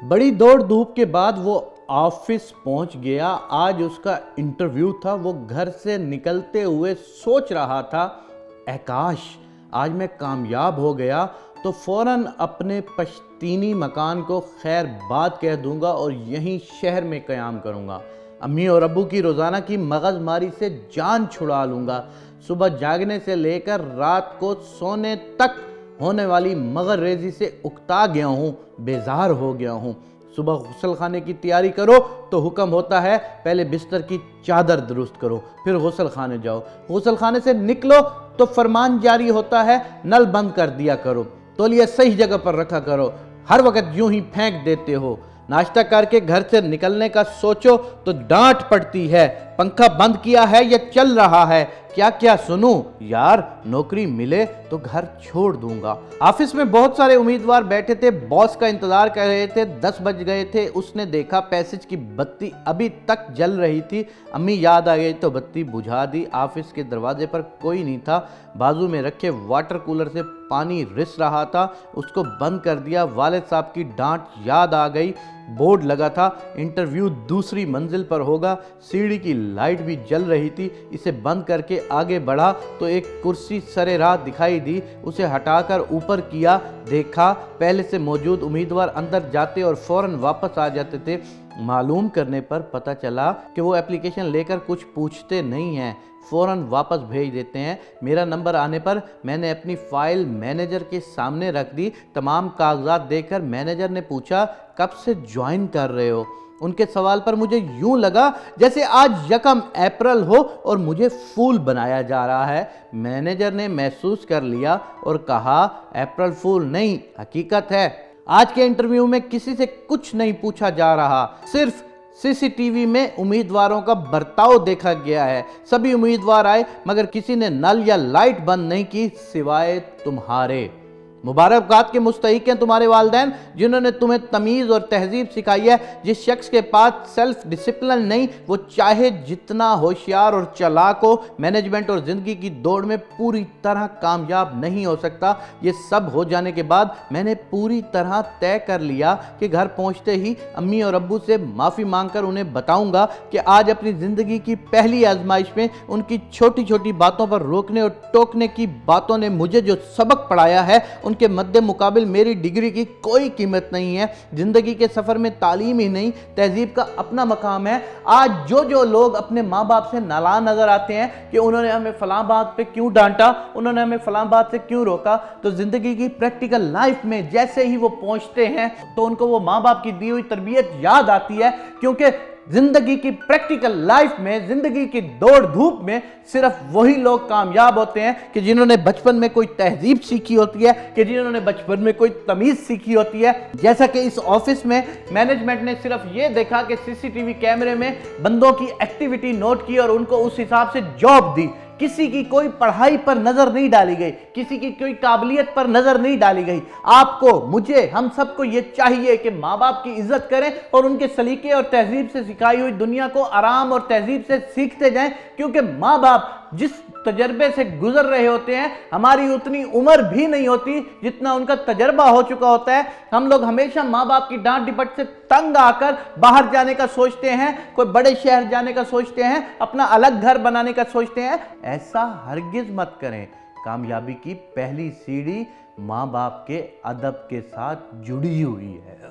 بڑی دوڑ دھوپ کے بعد وہ آفس پہنچ گیا۔ آج اس کا انٹرویو تھا۔ وہ گھر سے نکلتے ہوئے سوچ رہا تھا، اے کاش آج میں کامیاب ہو گیا تو فوراً اپنے پشتینی مکان کو خیر باد کہہ دوں گا اور یہیں شہر میں قیام کروں گا۔ امی اور ابو کی روزانہ کی مغز ماری سے جان چھڑا لوں گا۔ صبح جاگنے سے لے کر رات کو سونے تک ہونے والی مغر ریزی سے اکتا گیا ہوں، بیزار ہو گیا ہوں۔ صبح غسل خانے کی تیاری کرو تو حکم ہوتا ہے پہلے بستر کی چادر درست کرو، پھر غسل خانے جاؤ۔ غسل خانے سے نکلو تو فرمان جاری ہوتا ہے نل بند کر دیا کرو، تولیہ صحیح جگہ پر رکھا کرو، ہر وقت یوں ہی پھینک دیتے ہو۔ ناشتہ کر کے گھر سے نکلنے کا سوچو تو ڈانٹ پڑتی ہے، پنکھا بند کیا ہے یا چل رہا ہے، کیا کیا سنوں یار، نوکری ملے تو گھر چھوڑ دوں گا۔ آفس میں بہت سارے امیدوار بیٹھے تھے، باس کا انتظار کر رہے تھے۔ 10 بج گئے تھے۔ اس نے دیکھا پیسج کی بتی ابھی تک جل رہی تھی۔ امی یاد آ گئی تو بتی بجھا دی۔ آفس کے دروازے پر کوئی نہیں تھا۔ بازو میں رکھے واٹر کولر سے پانی رس رہا تھا، اس کو بند کر دیا۔ والد صاحب کی ڈانٹ یاد آ گئی۔ بورڈ لگا تھا انٹرویو دوسری منزل پر ہوگا۔ سیڑھی کی لائٹ بھی جل رہی تھی۔ اسے بند کر کے آگے بڑھا تو ایک کرسی سرے راہ دکھائی دی۔ اسے ہٹا کر اوپر کیا، دیکھا پہلے سے موجود امیدوار اندر جاتے اور فوراً واپس آ جاتے تھے۔ معلوم کرنے پر پتہ چلا کہ وہ اپلیکیشن لے کر کچھ پوچھتے نہیں ہیں، فوراً واپس بھیج دیتے ہیں۔ میرا نمبر آنے پر میں نے اپنی فائل مینیجر کے سامنے رکھ دی۔ تمام کاغذات دیکھ کر مینیجر نے پوچھا کب سے جوائن کر رہے ہو؟ ان کے سوال پر مجھے یوں لگا جیسے آج 1 اپریل ہو اور مجھے فول بنایا جا رہا ہے۔ مینیجر نے محسوس کر لیا اور کہا، اپریل فول نہیں، حقیقت ہے۔ آج کے انٹرویو میں کسی سے کچھ نہیں پوچھا جا رہا، صرف سی سی ٹی وی میں امیدواروں کا برتاؤ دیکھا گیا ہے۔ سبھی امیدوار آئے مگر کسی نے نل یا لائٹ بند نہیں کی سوائے تمہارے۔ مبارکباد کے مستحق ہیں تمہارے والدین جنہوں نے تمہیں تمیز اور تہذیب سکھائی ہے۔ جس شخص کے پاس سیلف ڈسپلن نہیں، وہ چاہے جتنا ہوشیار اور چالاک ہو، مینجمنٹ اور زندگی کی دوڑ میں پوری طرح کامیاب نہیں ہو سکتا۔ یہ سب ہو جانے کے بعد میں نے پوری طرح طے کر لیا کہ گھر پہنچتے ہی امی اور ابو سے معافی مانگ کر انہیں بتاؤں گا کہ آج اپنی زندگی کی پہلی آزمائش میں ان کی چھوٹی چھوٹی باتوں پر روکنے اور ٹوکنے کی باتوں نے مجھے جو سبق پڑھایا ہے ان کے مد مقابل میری ڈگری کی کوئی قیمت نہیں ہے۔ زندگی کے سفر میں تعلیم ہی نہیں، تہذیب کا اپنا مقام ہے۔ آج جو لوگ اپنے ماں باپ سے نالاں نظر آتے ہیں کہ انہوں نے ہمیں فلاں بات پہ کیوں ڈانٹا، انہوں نے ہمیں فلاں بات سے کیوں روکا، تو زندگی کی پریکٹیکل لائف میں جیسے ہی وہ پہنچتے ہیں تو ان کو وہ ماں باپ کی دی ہوئی تربیت یاد آتی ہے، کیونکہ زندگی کی پریکٹیکل لائف میں، زندگی کی دوڑ دھوپ میں صرف وہی لوگ کامیاب ہوتے ہیں کہ جنہوں نے بچپن میں کوئی تہذیب سیکھی ہوتی ہے، کہ جنہوں نے بچپن میں کوئی تمیز سیکھی ہوتی ہے۔ جیسا کہ اس آفس میں مینجمنٹ نے صرف یہ دیکھا کہ سی سی ٹی وی کیمرے میں بندوں کی ایکٹیویٹی نوٹ کی اور ان کو اس حساب سے جاب دی۔ کسی کی کوئی پڑھائی پر نظر نہیں ڈالی گئی، کسی کی کوئی قابلیت پر نظر نہیں ڈالی گئی۔ آپ کو، مجھے، ہم سب کو یہ چاہیے کہ ماں باپ کی عزت کریں اور ان کے سلیقے اور تہذیب سے سکھائی ہوئی دنیا کو آرام اور تہذیب سے سیکھتے جائیں، کیونکہ ماں باپ جس تجربے سے گزر رہے ہوتے ہیں، ہماری اتنی عمر بھی نہیں ہوتی جتنا ان کا تجربہ ہو چکا ہوتا ہے۔ ہم لوگ ہمیشہ ماں باپ کی ڈانٹ ڈپٹ سے تنگ آ کر باہر جانے کا سوچتے ہیں، کوئی بڑے شہر جانے کا سوچتے ہیں، اپنا الگ گھر بنانے کا سوچتے ہیں۔ ایسا ہرگز مت کریں۔ کامیابی کی پہلی سیڑھی ماں باپ کے ادب کے ساتھ جڑی ہوئی ہے۔